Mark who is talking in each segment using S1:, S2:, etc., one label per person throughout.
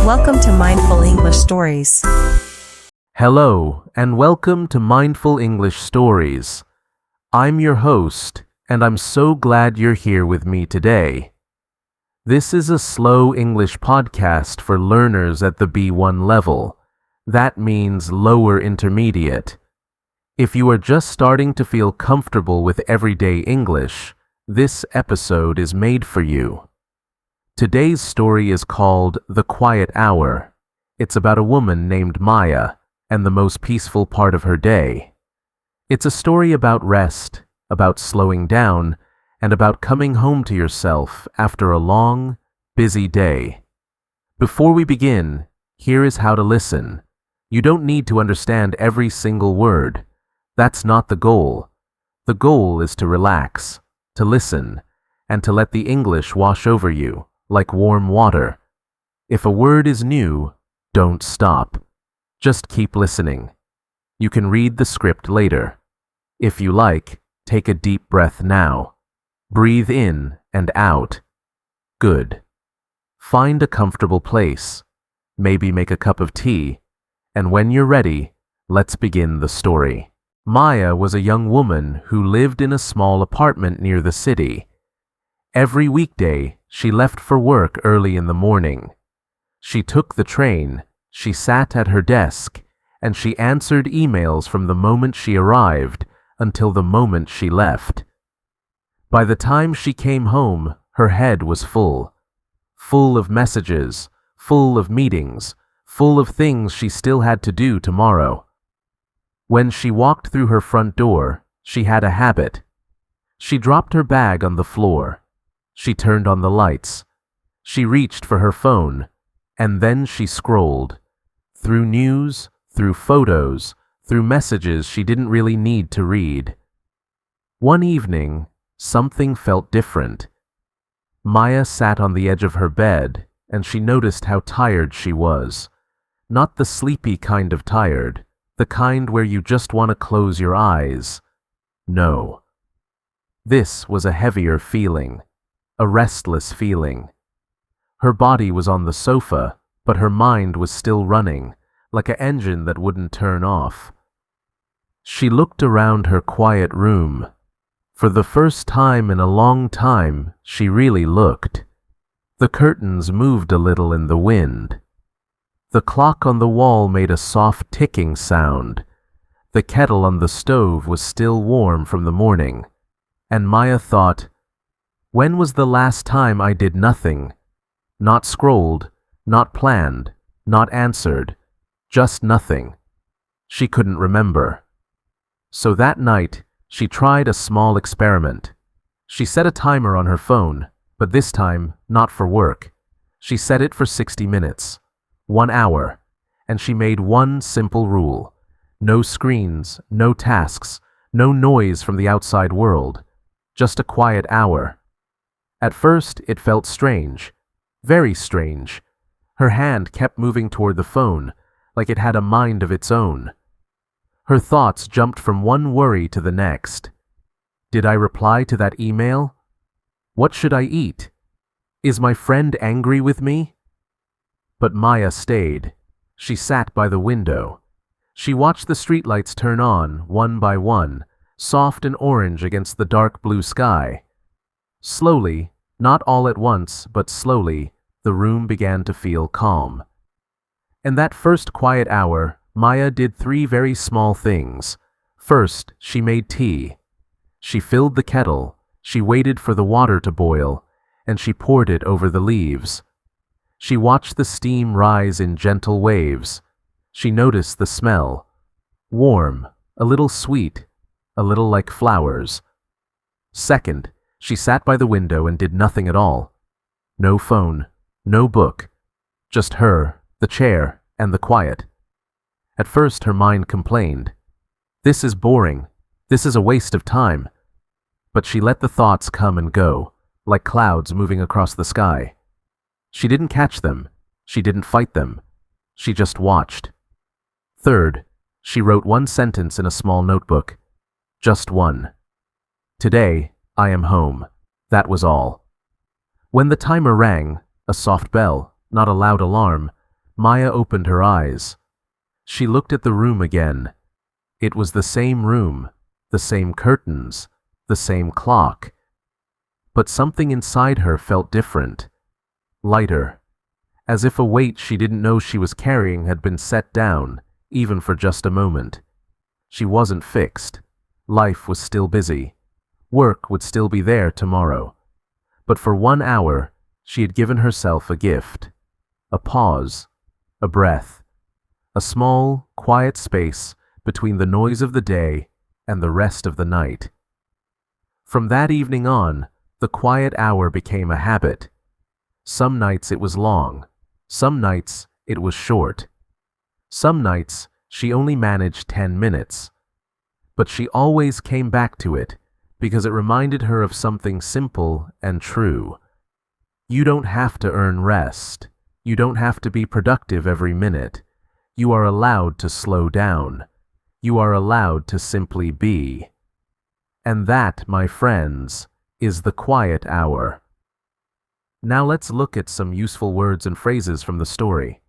S1: Welcome to Mindful English Stories.
S2: Hello, and welcome to Mindful English Stories. I'm your host, and I'm so glad you're here with me today. This is a slow English podcast for learners at the B1 level. That means lower intermediate. If you are just starting to feel comfortable with everyday English, this episode is made for you. Today's story is called The Quiet Hour. It's about a woman named Maya and the most peaceful part of her day. It's a story about rest, about slowing down, and about coming home to yourself after a long, busy day. Before we begin, here is how to listen. You don't need to understand every single word. That's not the goal. The goal is to relax, to listen, and to let the English wash over you like warm water. If a word is new, don't stop. Just keep listening. You can read the script later. If you like, take a deep breath now. Breathe in and out. Good. Find a comfortable place. Maybe make a cup of tea. And when you're ready, let's begin the story. Maya was a young woman who lived in a small apartment near the city. Every weekday, she left for work early in the morning. She took the train, she sat at her desk, and she answered emails from the moment she arrived until the moment she left. By the time she came home, her head was full. Full of messages, full of meetings, full of things she still had to do tomorrow. When she walked through her front door, she had a habit. She dropped her bag on the floor. She turned on the lights. She reached for her phone, and then she scrolled. Through news, through photos, through messages she didn't really need to read. One evening, something felt different. Maya sat on the edge of her bed, and she noticed how tired she was. Not the sleepy kind of tired, the kind where you just want to close your eyes. No. This was a heavier feeling. A restless feeling. Her body was on the sofa, but her mind was still running, like an engine that wouldn't turn off. She looked around her quiet room. For the first time in a long time, she really looked. The curtains moved a little in the wind. The clock on the wall made a soft ticking sound. The kettle on the stove was still warm from the morning, and Maya thought, when was the last time I did nothing? Not scrolled, not planned, not answered, just nothing. She couldn't remember. So that night, she tried a small experiment. She set a timer on her phone, but this time, not for work. She set it for 60 minutes, 1 hour, and she made one simple rule. No screens, no tasks, no noise from the outside world, just a quiet hour. At first, it felt strange, very strange. Her hand kept moving toward the phone, like it had a mind of its own. Her thoughts jumped from one worry to the next. Did I reply to that email? What should I eat? Is my friend angry with me? But Maya stayed. She sat by the window. She watched the streetlights turn on, one by one, soft and orange against the dark blue sky. Slowly, not all at once, but slowly, the room began to feel calm. In that first quiet hour, Maya did 3 very small things. First, she made tea. She filled the kettle, she waited for the water to boil, and she poured it over the leaves. She watched the steam rise in gentle waves. She noticed the smell. Warm, a little sweet, a little like flowers. Second, she sat by the window and did nothing at all. No phone, no book, just her, the chair, and the quiet. At first her mind complained. This is boring. This is a waste of time. But she let the thoughts come and go, like clouds moving across the sky. She didn't catch them. She didn't fight them. She just watched. Third, she wrote 1 sentence in a small notebook. Just one. Today, I am home. That was all. When the timer rang, a soft bell, not a loud alarm, Maya opened her eyes. She looked at the room again. It was the same room, the same curtains, the same clock. But something inside her felt different, lighter, as if a weight she didn't know she was carrying had been set down, even for just a moment. She wasn't fixed. Life was still busy. Work would still be there tomorrow. But for 1 hour, she had given herself a gift. A pause, a breath, a small, quiet space between the noise of the day and the rest of the night. From that evening on, the quiet hour became a habit. Some nights it was long. Some nights it was short. Some nights she only managed 10 minutes. But she always came back to it because it reminded her of something simple and true. You don't have to earn rest. You don't have to be productive every minute. You are allowed to slow down. You are allowed to simply be. And that, my friends, is the quiet hour. Now let's look at some useful words and phrases from the story.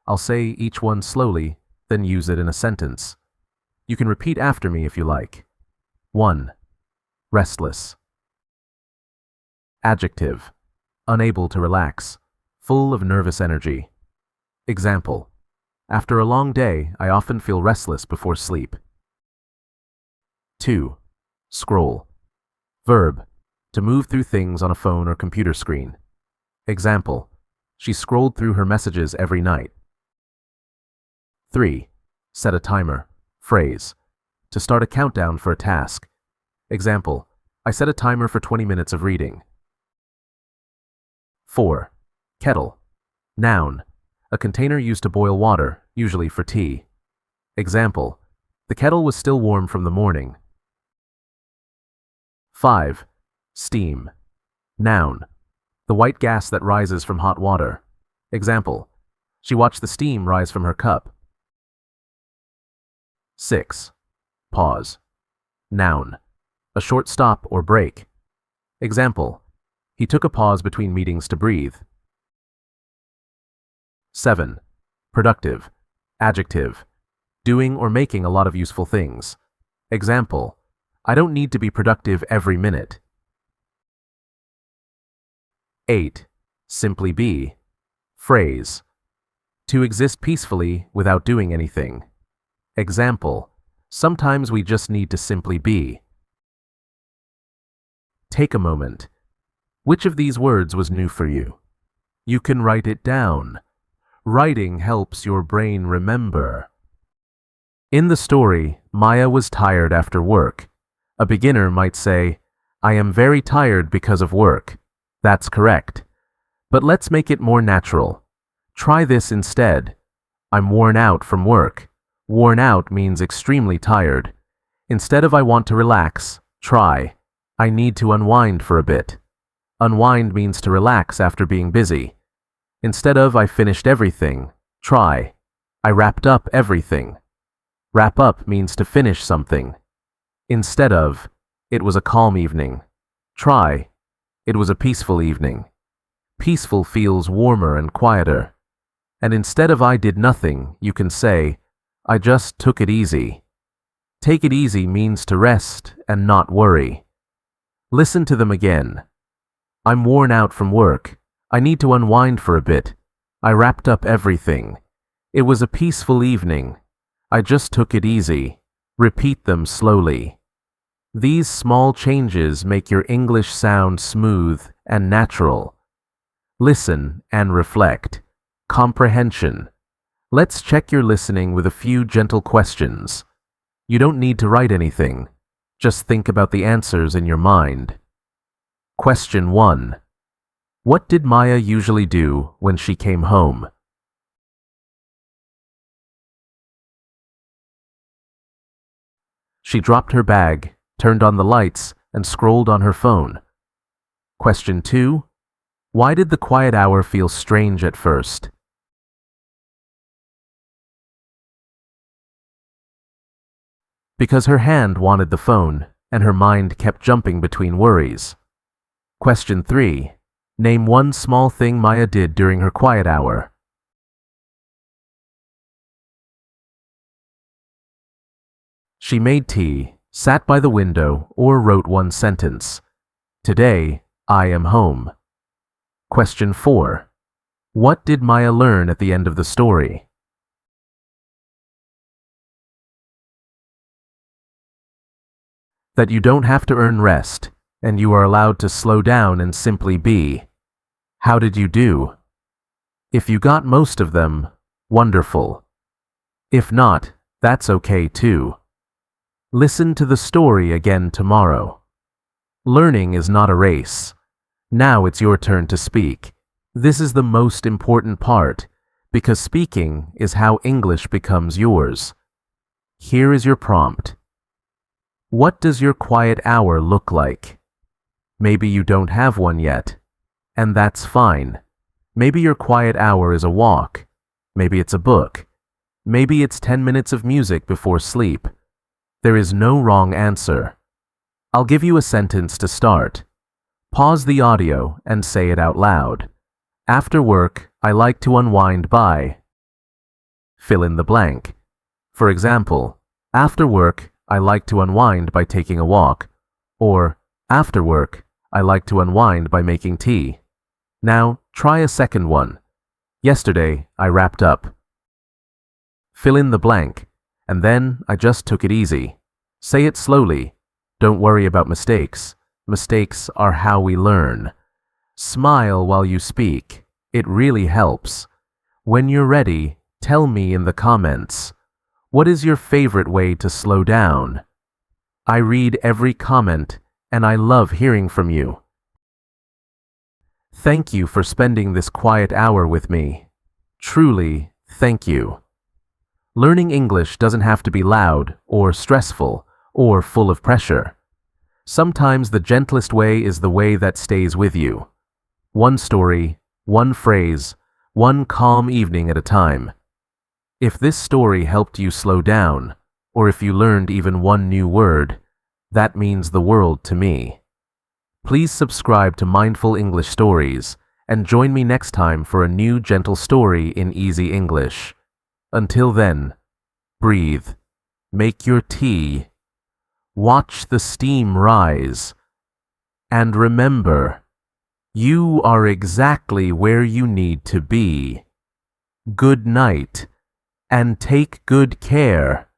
S2: I'll say each one slowly, then use it in a sentence. You can repeat after me if you like. 1. Restless. Adjective. Unable to relax. Full of nervous energy. Example. After a long day, I often feel restless before sleep. 2. Scroll. Verb. To move through things on a phone or computer screen. Example. She scrolled through her messages every night. 3. Set a timer. Phrase. To start a countdown for a task. Example. I set a timer for 20 minutes of reading. 4. Kettle. Noun. A container used to boil water, usually for tea. Example. The kettle was still warm from the morning. 5. Steam. Noun. The white gas that rises from hot water. Example. She watched the steam rise from her cup. 6. Pause. Noun. A short stop or break. Example. He took a pause between meetings to breathe. 7. Productive. Adjective. Doing or making a lot of useful things. Example. I don't need to be productive every minute. 8. Simply be. Phrase. To exist peacefully without doing anything. Example. Sometimes we just need to simply be. Take a moment. Which of these words was new for you? You can write it down. Writing helps your brain remember. In the story, Maya was tired after work. A beginner might say, I am very tired because of work. That's correct. But let's make it more natural. Try this instead. I'm worn out from work. Worn out means extremely tired. Instead of I want to relax, try I need to unwind for a bit. Unwind means to relax after being busy. Instead of I finished everything, try I wrapped up everything. Wrap up means to finish something. Instead of it was a calm evening, try it was a peaceful evening. Peaceful feels warmer and quieter. And instead of I did nothing, you can say, I just took it easy. Take it easy means to rest and not worry. Listen to them again. I'm worn out from work. I need to unwind for a bit. I wrapped up everything. It was a peaceful evening. I just took it easy. Repeat them slowly. These small changes make your English sound smooth and natural. Listen and reflect. Comprehension. Let's check your listening with a few gentle questions. You don't need to write anything. Just think about the answers in your mind. Question 1. What did Maya usually do when she came home? She dropped her bag, turned on the lights, and scrolled on her phone. Question 2. Why did the quiet hour feel strange at first? Because her hand wanted the phone, and her mind kept jumping between worries. Question 3. Name one small thing Maya did during her quiet hour. She made tea, sat by the window, or wrote one sentence. Today, I am home. Question 4. What did Maya learn at the end of the story? That you don't have to earn rest, and you are allowed to slow down and simply be. How did you do? If you got most of them, wonderful. If not, that's okay too. Listen to the story again tomorrow. Learning is not a race. Now it's your turn to speak. This is the most important part, because speaking is how English becomes yours. Here is your prompt. What does your quiet hour look like? Maybe you don't have one yet, and that's fine. Maybe your quiet hour is a walk. Maybe it's a book. Maybe it's 10 minutes of music before sleep. There is no wrong answer. I'll give you a sentence to start. Pause the audio and say it out loud. After work, I like to unwind by. Fill in the blank. For example, after work, I like to unwind by taking a walk. Or, after work, I like to unwind by making tea. Now, try a second one. Yesterday, I wrapped up. Fill in the blank, and then I just took it easy. Say it slowly. Don't worry about mistakes. Mistakes are how we learn. Smile while you speak. It really helps. When you're ready, tell me in the comments. What is your favorite way to slow down? I read every comment, and I love hearing from you. Thank you for spending this quiet hour with me. Truly, thank you. Learning English doesn't have to be loud or stressful or full of pressure. Sometimes the gentlest way is the way that stays with you. One story, one phrase, one calm evening at a time. If this story helped you slow down, or if you learned even one new word, that means the world to me. Please subscribe to Mindful English Stories and join me next time for a new gentle story in easy English. Until then, breathe, make your tea, watch the steam rise, and remember, you are exactly where you need to be. Good night, and take good care.